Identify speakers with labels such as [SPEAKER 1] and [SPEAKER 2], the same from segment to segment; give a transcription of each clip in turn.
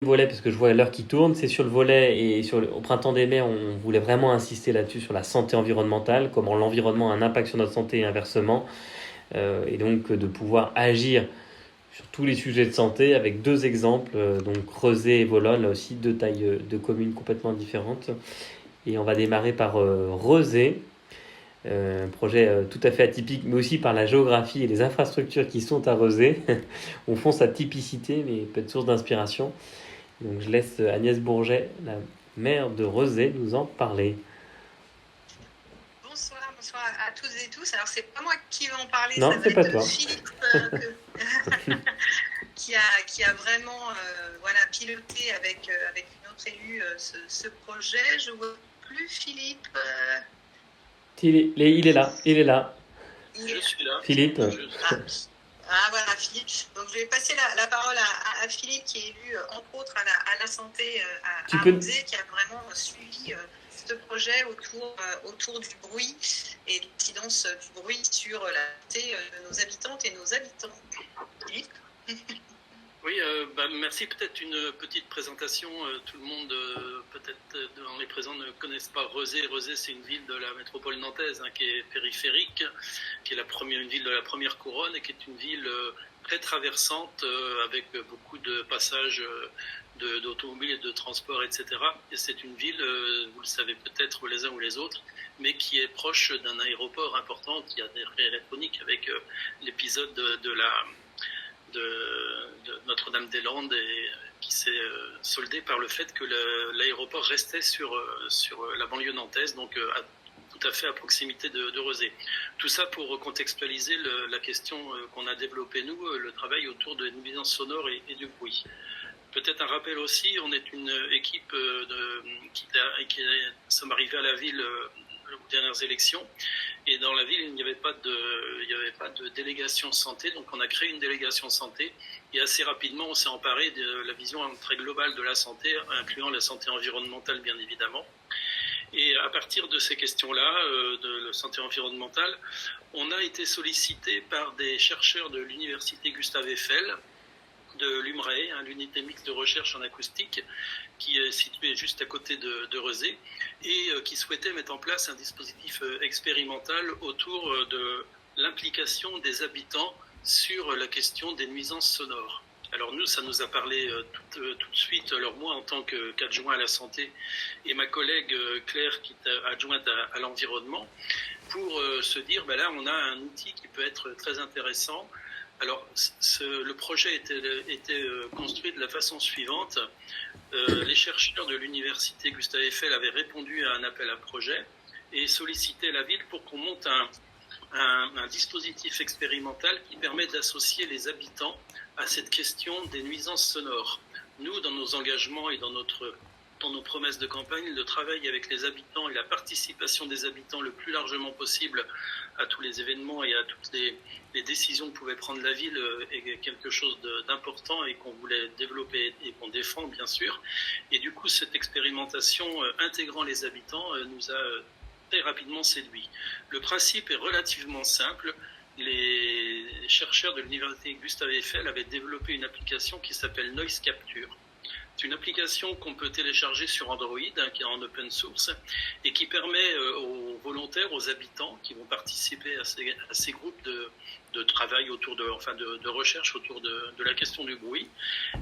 [SPEAKER 1] volet, parce que je vois l'heure qui tourne, c'est sur le volet et au printemps des mers, on voulait vraiment insister là-dessus sur la santé environnementale, comment l'environnement a un impact sur notre santé et inversement, et donc de pouvoir agir sur tous les sujets de santé avec deux exemples, donc Rezé et Volol, là aussi deux tailles de communes complètement différentes. Et on va démarrer par Rezé, un projet tout à fait atypique, mais aussi par la géographie et les infrastructures qui sont à Rezé. On fond sa typicité, mais peut être source d'inspiration. Donc je laisse Agnès Bourget, la maire de Rezé, nous en parler.
[SPEAKER 2] Bonsoir à toutes et tous. Alors c'est pas moi qui vais en parler,
[SPEAKER 1] Non,
[SPEAKER 2] ça va
[SPEAKER 1] c'est pas
[SPEAKER 2] être
[SPEAKER 1] toi.
[SPEAKER 2] Philippe qui a vraiment piloté avec une autre élue ce projet. Je vois plus Philippe.
[SPEAKER 1] Il est là, il est là.
[SPEAKER 3] Je suis là.
[SPEAKER 1] Philippe.
[SPEAKER 2] Voilà, Philippe. Donc je vais passer la parole à Philippe qui est élu entre autres à la santé à Rezé, qui a vraiment suivi ce projet autour du bruit et l'incidence du bruit sur la santé de nos habitantes et nos habitants. Philippe.
[SPEAKER 3] Oui, merci. Peut-être une petite présentation. Tout le monde, peut-être dans les présents, ne connaissent pas Rezé. Rezé, c'est une ville de la métropole nantaise qui est périphérique, qui est une ville de la première couronne et qui est une ville très traversante avec beaucoup de passages d'automobiles et de transports, etc. Et c'est une ville, vous le savez peut-être les uns ou les autres, mais qui est proche d'un aéroport important qui a des raies électroniques avec l'épisode de Notre-Dame-des-Landes et qui s'est soldé par le fait que l'aéroport restait sur la banlieue nantaise, donc tout à fait à proximité de Rezé. Tout ça pour contextualiser la question qu'on a développée, nous, le travail autour de nuisances sonores et du bruit. Peut-être un rappel aussi, on est une équipe qui sommes arrivés à la ville aux dernières élections, et dans la ville il n'y avait pas de délégation santé, donc on a créé une délégation santé et assez rapidement on s'est emparé de la vision très globale de la santé, incluant la santé environnementale bien évidemment. Et à partir de ces questions-là, de la santé environnementale, on a été sollicité par des chercheurs de l'université Gustave Eiffel, de l'UMRAE, l'unité mixte de recherche en acoustique, qui est située juste à côté de Rezé, et qui souhaitait mettre en place un dispositif expérimental autour de l'implication des habitants sur la question des nuisances sonores. Alors nous, ça nous a parlé tout de suite, alors moi en tant qu'adjoint à la santé et ma collègue Claire qui est adjointe à l'environnement, pour se dire, là on a un outil qui peut être très intéressant. Alors, le projet était construit de la façon suivante. Les chercheurs de l'université Gustave Eiffel avaient répondu à un appel à projet et sollicité la ville pour qu'on monte un dispositif expérimental qui permet d'associer les habitants à cette question des nuisances sonores. Nous, dans nos engagements et dans nos promesses de campagne, le travail avec les habitants et la participation des habitants le plus largement possible à tous les événements et à toutes les décisions que pouvait prendre la ville est quelque chose d'important et qu'on voulait développer et qu'on défend bien sûr. Et du coup, cette expérimentation intégrant les habitants nous a très rapidement séduit. Le principe est relativement simple. Les chercheurs de l'université Gustave Eiffel avaient développé une application qui s'appelle Noise Capture. C'est une application qu'on peut télécharger sur Android, qui est en open source, et qui permet aux volontaires, aux habitants qui vont participer à ces groupes de travail de recherche autour de la question du bruit,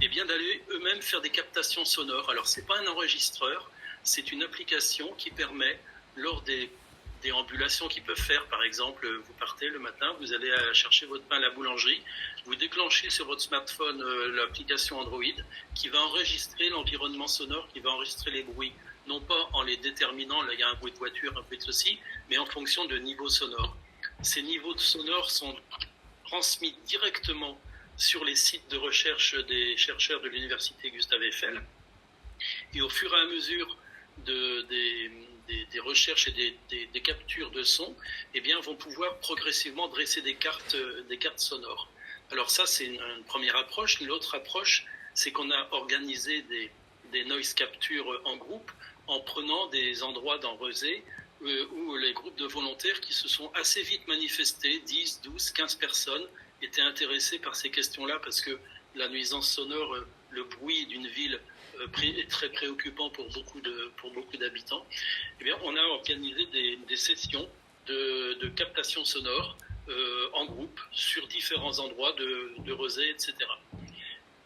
[SPEAKER 3] et bien d'aller eux-mêmes faire des captations sonores. Alors c'est pas un enregistreur, c'est une application qui permet, lors des déambulations qu'ils peuvent faire, par exemple, vous partez le matin, vous allez chercher votre pain à la boulangerie, vous déclanchez sur votre smartphone l'application Android qui va enregistrer l'environnement sonore, qui va enregistrer les bruits, non pas en les déterminant, là il y a un bruit de voiture, un bruit de ceci, mais en fonction de niveaux sonores. Ces niveaux sonores sont transmis directement sur les sites de recherche des chercheurs de l'université Gustave Eiffel, et au fur et à mesure des recherches et des captures de son, vont pouvoir progressivement dresser des cartes sonores. Alors ça, c'est une première approche. L'autre approche, c'est qu'on a organisé des noise captures en groupe en prenant des endroits dans Rezé où les groupes de volontaires qui se sont assez vite manifestés, 10, 12, 15 personnes, étaient intéressés par ces questions-là parce que la nuisance sonore le bruit d'une ville est très préoccupant pour beaucoup d'habitants, eh bien, on a organisé des sessions de captation sonore en groupe sur différents endroits de Rezé, etc.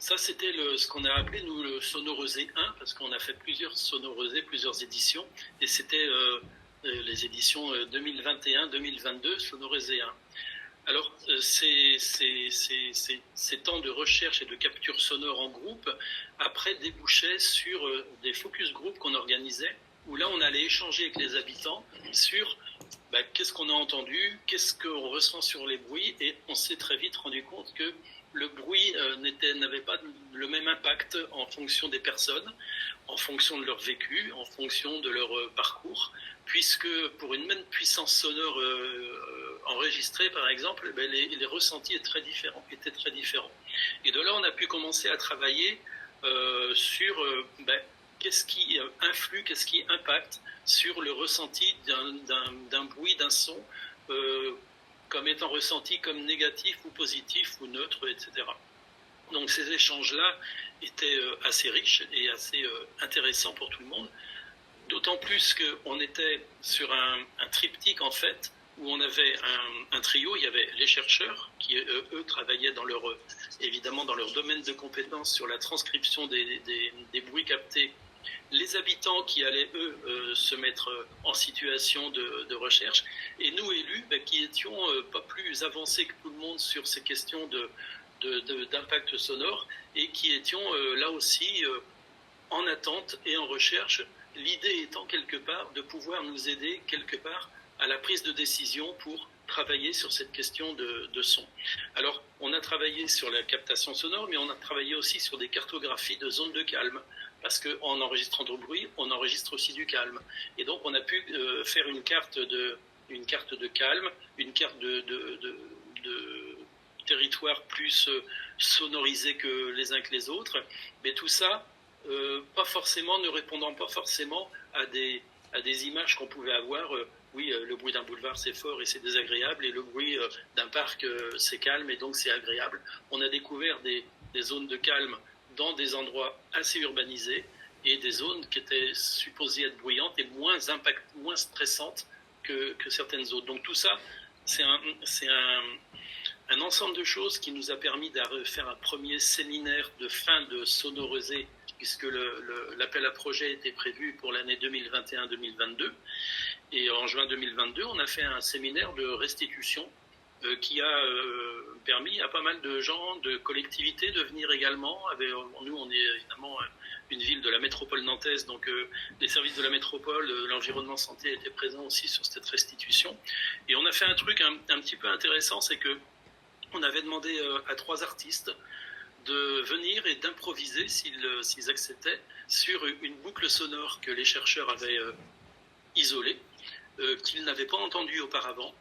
[SPEAKER 3] Ça, c'était ce qu'on a appelé, nous, le Sonorezé 1, parce qu'on a fait plusieurs Sonorezés, plusieurs éditions, et c'était les éditions 2021-2022, Sonorezé 1. Alors, ces temps de recherche et de capture sonore en groupe, après, débouchaient sur des focus group qu'on organisait, où là, on allait échanger avec les habitants sur qu'est-ce qu'on a entendu, qu'est-ce qu'on ressent sur les bruits, et on s'est très vite rendu compte que le bruit n'avait pas le même impact en fonction des personnes, en fonction de leur vécu, en fonction de leur parcours, puisque pour une même puissance sonore enregistrée, par exemple, les ressentis étaient très différents. Et de là, on a pu commencer à travailler sur qu'est-ce qui influe, qu'est-ce qui impacte sur le ressenti d'un bruit, d'un son, comme étant ressenti comme négatif ou positif ou neutre, etc. Donc ces échanges-là étaient assez riches et assez intéressants pour tout le monde, d'autant plus qu'on était sur un triptyque en fait, où on avait un trio. Il y avait les chercheurs qui, eux, travaillaient évidemment dans leur domaine de compétences sur la transcription des bruits captés, les habitants qui allaient, eux, se mettre en situation de recherche, et nous, élus, qui étions pas plus avancés que tout le monde sur ces questions d'impact sonore, et qui étions là aussi en attente et en recherche, l'idée étant quelque part de pouvoir nous aider quelque part à la prise de décision pour travailler sur cette question de son. Alors, on a travaillé sur la captation sonore, mais on a travaillé aussi sur des cartographies de zones de calme, parce qu'en enregistrant du bruit, on enregistre aussi du calme. Et donc, on a pu faire une carte de calme, une carte de territoire plus sonorisé que les uns que les autres, mais tout ça, ne répondant pas forcément à des images qu'on pouvait avoir. Oui, le bruit d'un boulevard, c'est fort et c'est désagréable, et le bruit d'un parc, c'est calme et donc c'est agréable. On a découvert des zones de calme dans des endroits assez urbanisés, et des zones qui étaient supposées être bruyantes et moins stressantes que certaines autres. Donc tout ça, c'est un ensemble de choses qui nous a permis de faire un premier séminaire de fin de Sonorezé, puisque l'appel à projet était prévu pour l'année 2021-2022. Et en juin 2022, on a fait un séminaire de restitution qui a permis à pas mal de gens, de collectivités de venir également. Nous, on est évidemment une ville de la métropole nantaise, donc les services de la métropole, l'environnement santé étaient présents aussi sur cette restitution. Et on a fait un truc un petit peu intéressant, c'est que on avait demandé à 3 artistes de venir et d'improviser, s'ils acceptaient, sur une boucle sonore que les chercheurs avaient isolée, qu'ils n'avaient pas entendue auparavant.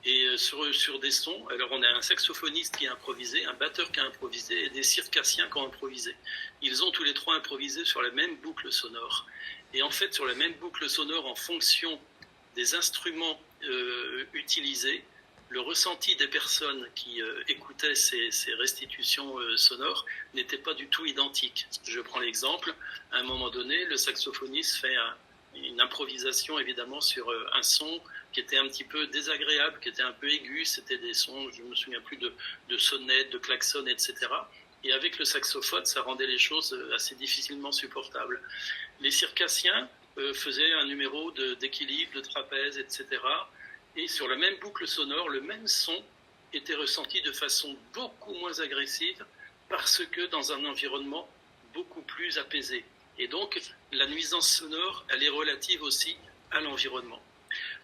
[SPEAKER 3] Et sur des sons, alors on a un saxophoniste qui a improvisé, un batteur qui a improvisé et des circassiens qui ont improvisé. Ils ont tous les 3 improvisé sur la même boucle sonore. Et en fait, sur la même boucle sonore, en fonction des instruments utilisés, le ressenti des personnes qui écoutaient ces restitutions sonores n'était pas du tout identique. Je prends l'exemple, à un moment donné, le saxophoniste fait une improvisation évidemment sur un son qui était un petit peu désagréable, qui était un peu aigu, c'était des sons, je ne me souviens plus, de sonnettes, de klaxons, etc. Et avec le saxophone, ça rendait les choses assez difficilement supportables. Les circassiens faisaient un numéro d'équilibre, de trapèze, etc. Et sur la même boucle sonore, le même son était ressenti de façon beaucoup moins agressive, parce que dans un environnement beaucoup plus apaisé. Et donc, la nuisance sonore, elle est relative aussi à l'environnement.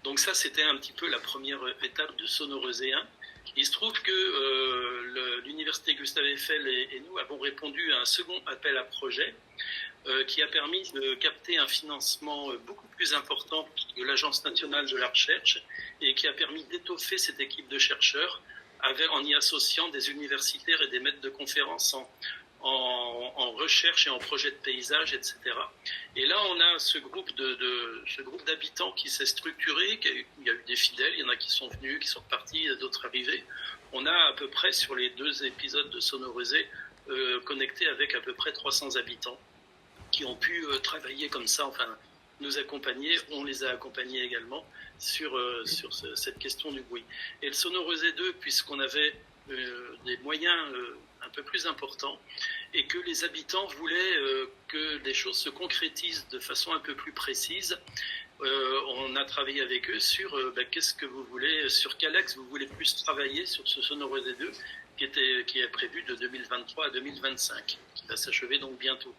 [SPEAKER 3] Donc ça, c'était un petit peu la première étape de Sonorezé 1. Il se trouve que l'université Gustave Eiffel et nous avons répondu à un second appel à projet qui a permis de capter un financement beaucoup plus important de l'Agence nationale de la recherche, et qui a permis d'étoffer cette équipe de chercheurs en y associant des universitaires et des maîtres de conférences en recherche et en projet de paysage, etc. Et là, on a ce groupe d'habitants qui s'est structuré. Il y a eu des fidèles, il y en a qui sont venus, qui sont partis, d'autres arrivés. On a à peu près, sur les 2 épisodes de Sonorezé, connectés avec à peu près 300 habitants qui ont pu travailler comme ça, enfin nous accompagner, on les a accompagnés également sur cette question du bruit. Et le Sonorisé 2, puisqu'on avait des moyens un peu plus importants et que les habitants voulaient que les choses se concrétisent de façon un peu plus précise, on a travaillé avec eux sur qu'est-ce que vous voulez, sur quel axe vous voulez plus travailler sur ce Sonorisé 2 qui est prévu de 2023 à 2025, qui va s'achever donc bientôt.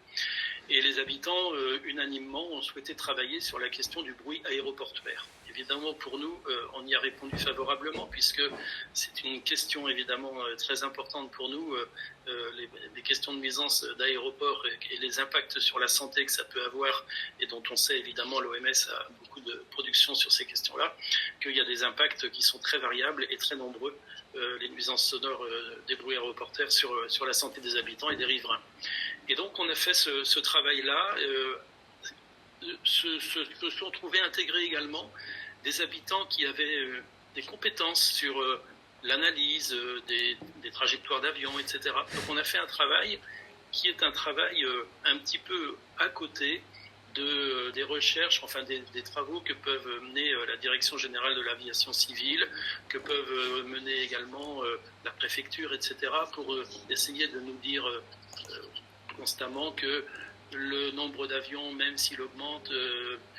[SPEAKER 3] Et les habitants, unanimement, ont souhaité travailler sur la question du bruit aéroportuaire. Évidemment, pour nous, on y a répondu favorablement, puisque c'est une question évidemment très importante pour nous, les questions de nuisance d'aéroport et les impacts sur la santé que ça peut avoir, et dont on sait évidemment, l'OMS a beaucoup de production sur ces questions-là, qu'il y a des impacts qui sont très variables et très nombreux, les nuisances sonores des bruits aéroportuaires sur la santé des habitants et des riverains. Et donc on a fait ce travail-là, se sont trouvés intégrés également des habitants qui avaient des compétences sur l'analyse des trajectoires d'avions, etc. Donc on a fait un travail qui est un travail un petit peu à côté des recherches, enfin des travaux que peuvent mener la Direction générale de l'aviation civile, que peuvent mener également la préfecture, etc., pour essayer de nous dire constamment que le nombre d'avions, même s'il augmente,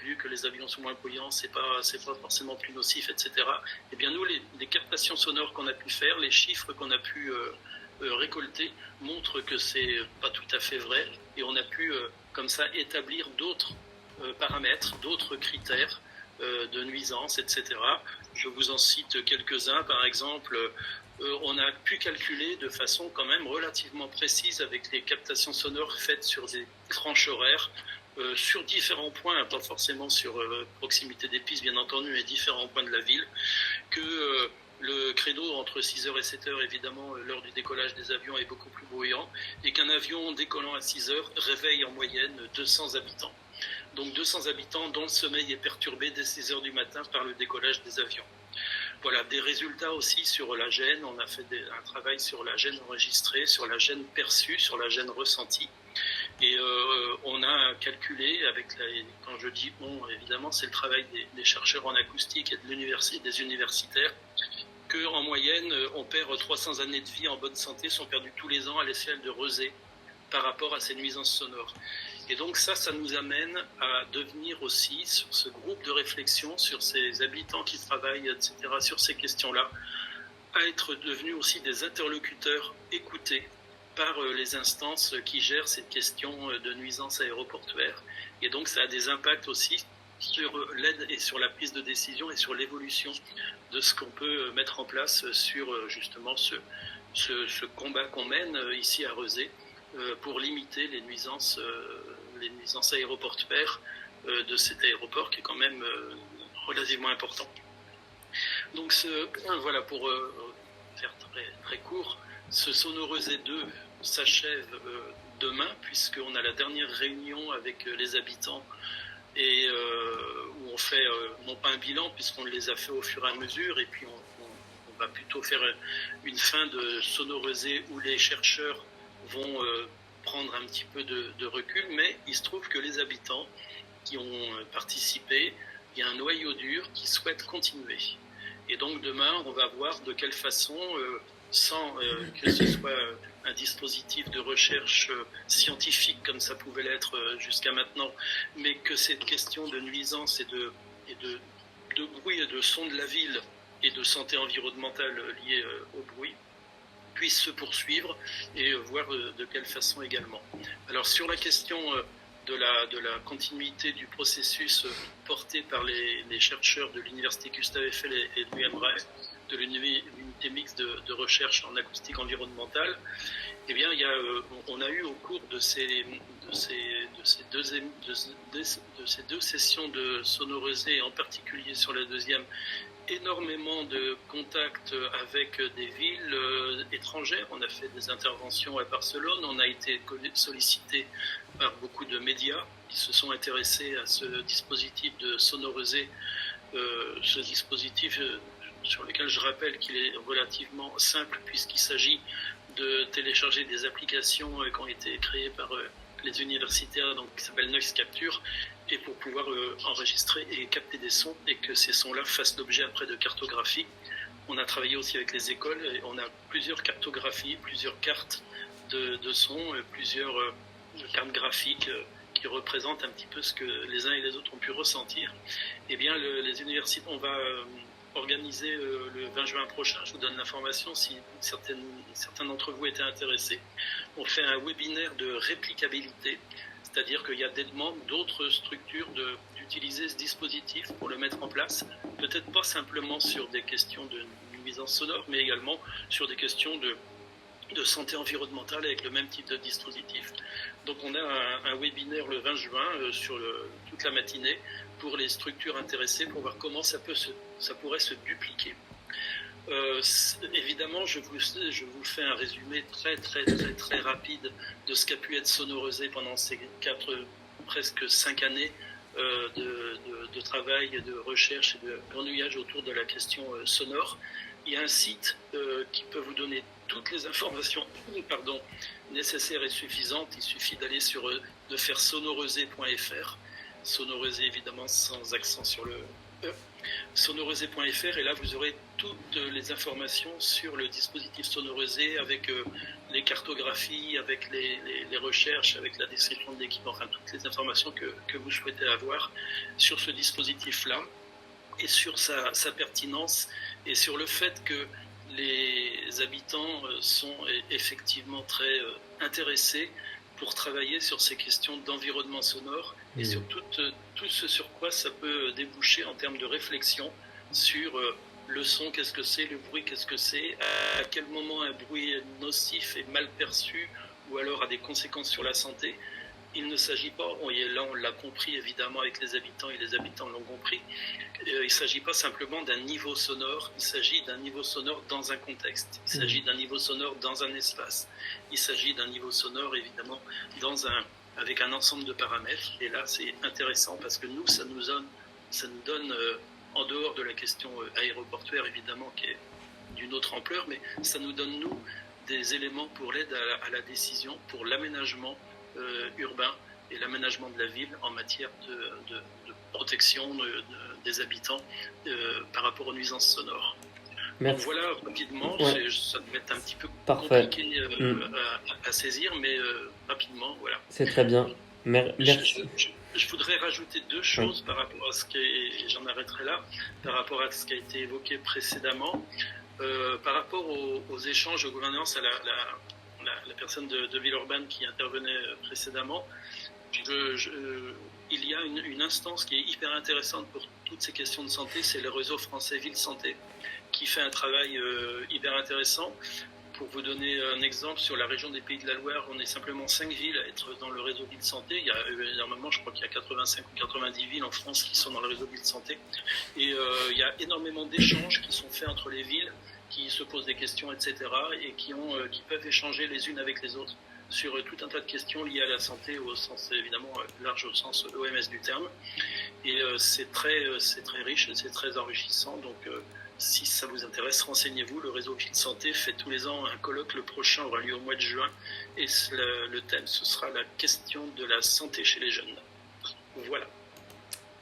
[SPEAKER 3] vu que les avions sont moins polluants, c'est pas forcément plus nocif, etc. Eh bien nous, les captations sonores qu'on a pu faire, les chiffres qu'on a pu récolter montrent que c'est pas tout à fait vrai, et on a pu comme ça établir d'autres paramètres, d'autres critères de nuisance, etc. Je vous en cite quelques-uns, par exemple. On a pu calculer de façon quand même relativement précise avec les captations sonores faites sur des tranches horaires, sur différents points, pas forcément sur proximité des pistes bien entendu, mais différents points de la ville, que le créneau entre 6h et 7h, évidemment, l'heure du décollage des avions est beaucoup plus bruyant, et qu'un avion décollant à 6h réveille en moyenne 200 habitants. Donc 200 habitants dont le sommeil est perturbé dès 6h du matin par le décollage des avions. Voilà, des résultats aussi sur la gêne. On a fait un travail sur la gêne enregistrée, sur la gêne perçue, sur la gêne ressentie. Et on a calculé, quand je dis on, évidemment, c'est le travail des chercheurs en acoustique et des universitaires, qu'en moyenne, on perd 300 années de vie en bonne santé, sont perdues tous les ans à l'échelle de Rezé par rapport à ces nuisances sonores. Et donc ça nous amène à devenir aussi, sur ce groupe de réflexion, sur ces habitants qui travaillent, etc., sur ces questions-là, à être devenus aussi des interlocuteurs écoutés par les instances qui gèrent cette question de nuisance aéroportuaire. Et donc ça a des impacts aussi sur l'aide et sur la prise de décision et sur l'évolution de ce qu'on peut mettre en place sur justement ce combat qu'on mène ici à Rezé pour limiter les nuisances aéroportuaires de cet aéroport qui est quand même relativement important. Donc voilà, pour faire très, très court, ce Sonorisé 2 s'achève demain, puisqu'on a la dernière réunion avec les habitants et où on fait non pas un bilan, puisqu'on les a fait au fur et à mesure, et puis on va plutôt faire une fin de Sonorisé où les chercheurs vont prendre un petit peu de recul, mais il se trouve que les habitants qui ont participé, il y a un noyau dur qui souhaite continuer. Et donc demain, on va voir de quelle façon, sans que ce soit un dispositif de recherche scientifique comme ça pouvait l'être jusqu'à maintenant, mais que cette question de nuisance et de bruit et de son de la ville et de santé environnementale liée au bruit puisse se poursuivre et voir de quelle façon également. Alors sur la question de la continuité du processus porté par les chercheurs de l'Université Gustave Eiffel et de l'UMRAE, de l'unité mixte de recherche en acoustique environnementale, eh bien, on a eu au cours de ces deux sessions de Sonorisé, et en particulier sur la deuxième, énormément de contacts avec des villes étrangères. On a fait des interventions à Barcelone, on a été sollicité par beaucoup de médias qui se sont intéressés à ce dispositif de Sonorisé, ce dispositif sur lequel je rappelle qu'il est relativement simple puisqu'il s'agit de télécharger des applications qui ont été créées par les universitaires, donc, qui s'appellent Noise Capture, et pour pouvoir enregistrer et capter des sons et que ces sons-là fassent l'objet après de cartographie. On a travaillé aussi avec les écoles et on a plusieurs cartographies, plusieurs cartes de sons, plusieurs cartes graphiques qui représentent un petit peu ce que les uns et les autres ont pu ressentir. Eh bien, les universités, on va organiser le 20 juin prochain, je vous donne l'information si certains d'entre vous étaient intéressés. On fait un webinaire de réplicabilité, c'est-à-dire qu'il y a des demandes d'autres structures d'utiliser ce dispositif pour le mettre en place, peut-être pas simplement sur des questions de nuisance sonore, mais également sur des questions de santé environnementale avec le même type de dispositif. Donc on a un webinaire le 20 juin sur toute la matinée pour les structures intéressées pour voir comment ça pourrait se dupliquer. Évidemment, je vous fais un résumé très rapide de ce qu'a pu être sonorisé pendant ces presque 5 années de travail, de recherche et de grenouillage autour de la question sonore. Il y a un site qui peut vous donner toutes les informations nécessaires et suffisantes. Il suffit d'aller de faire sonoriser.fr, sonoriser évidemment sans accent sur le E, sonoriser.fr, et là vous aurez toutes les informations sur le dispositif sonorisé avec les cartographies, avec les recherches, avec la description de l'équipement, enfin toutes les informations que vous souhaitez avoir sur ce dispositif-là et sur sa pertinence et sur le fait que les habitants sont effectivement très intéressés pour travailler sur ces questions d'environnement sonore et sur tout ce sur quoi ça peut déboucher en termes de réflexion sur le son, qu'est-ce que c'est, le bruit, qu'est-ce que c'est, à quel moment un bruit est nocif et mal perçu ou alors a des conséquences sur la santé. Il ne s'agit pas, là on l'a compris évidemment avec les habitants et les habitants l'ont compris, il ne s'agit pas simplement d'un niveau sonore, il s'agit d'un niveau sonore dans un contexte, il s'agit d'un niveau sonore dans un espace, il s'agit d'un niveau sonore évidemment avec un ensemble de paramètres, et là c'est intéressant parce que nous, ça nous donne en dehors de la question aéroportuaire évidemment qui est d'une autre ampleur, mais ça nous donne nous des éléments pour l'aide à la décision, pour l'aménagement urbain et l'aménagement de la ville en matière de protection des habitants par rapport aux nuisances sonores. Donc voilà, rapidement, ça devait être un petit peu compliqué à saisir, mais rapidement, voilà.
[SPEAKER 1] C'est très bien. Merci.
[SPEAKER 3] Je voudrais rajouter deux choses par rapport à ce qui est, j'en arrêterai là, par rapport à ce qui a été évoqué précédemment, par rapport aux échanges, aux gouvernances, à la personne de Villeurbanne qui intervenait précédemment. Il y a une instance qui est hyper intéressante pour toutes ces questions de santé, c'est le réseau français Ville Santé, qui fait un travail hyper intéressant. Pour vous donner un exemple, sur la région des Pays de la Loire, on est simplement 5 villes à être dans le réseau Ville Santé. Il y a normalement, je crois qu'il y a 85 ou 90 villes en France qui sont dans le réseau Ville Santé. Et il y a énormément d'échanges qui sont faits entre les villes, qui se posent des questions, etc. et qui peuvent échanger les unes avec les autres sur tout un tas de questions liées à la santé au sens évidemment large, au sens OMS du terme. Et c'est très riche, c'est très enrichissant. Donc si ça vous intéresse, renseignez-vous. Le réseau Ville Santé fait tous les ans un colloque. Le prochain aura lieu au mois de juin. Et le thème, ce sera la question de la santé chez les jeunes. Voilà.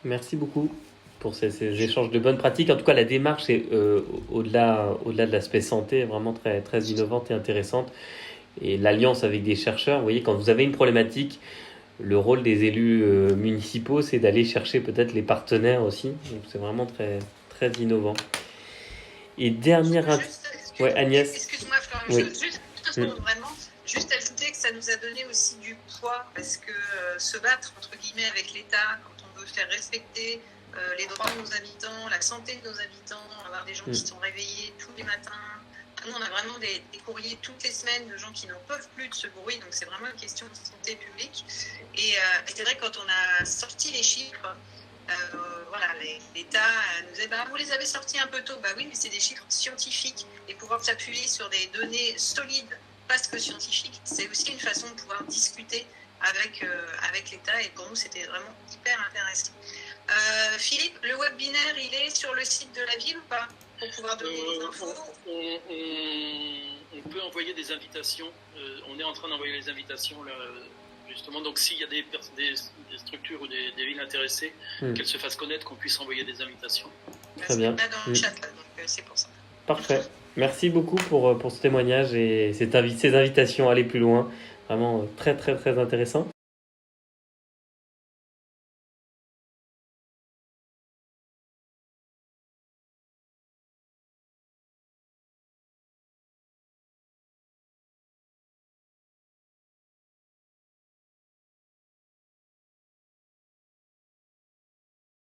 [SPEAKER 1] Merci beaucoup pour ces échanges de bonnes pratiques. En tout cas, la démarche est au-delà de l'aspect santé, vraiment très, très innovante et intéressante. Et l'alliance avec des chercheurs, vous voyez, quand vous avez une problématique, le rôle des élus municipaux, c'est d'aller chercher peut-être les partenaires aussi. Donc c'est vraiment très, très innovant. Et dernière...
[SPEAKER 2] Agnès. Excuse-moi, Florent, juste ajouter que ça nous a donné aussi du poids, parce que se battre, entre guillemets, avec l'État, quand on veut faire respecter les droits de nos habitants, la santé de nos habitants, avoir des gens qui sont réveillés tous les matins. Nous, on a vraiment des courriers toutes les semaines de gens qui n'en peuvent plus de ce bruit, donc c'est vraiment une question de santé publique. Et c'est vrai, quand on a sorti les chiffres, l'État nous disait vous les avez sortis un peu tôt. Oui, mais c'est des chiffres scientifiques, et pouvoir s'appuyer sur des données solides, parce que scientifiques, c'est aussi une façon de pouvoir discuter avec l'État, et pour nous c'était vraiment hyper intéressant. Philippe, le webinaire il est sur le site de la ville ou pas, pour pouvoir donner des infos?
[SPEAKER 3] on peut envoyer des invitations. On est en train d'envoyer les invitations là, justement. Donc s'il y a des structures ou des villes intéressées, qu'elles se fassent connaître, qu'on puisse envoyer des invitations.
[SPEAKER 1] Très bien.
[SPEAKER 2] Là dans le chat, là, donc c'est pour ça.
[SPEAKER 1] Parfait. Merci beaucoup pour ce témoignage et ces invitations à aller plus loin. Vraiment très très très intéressant.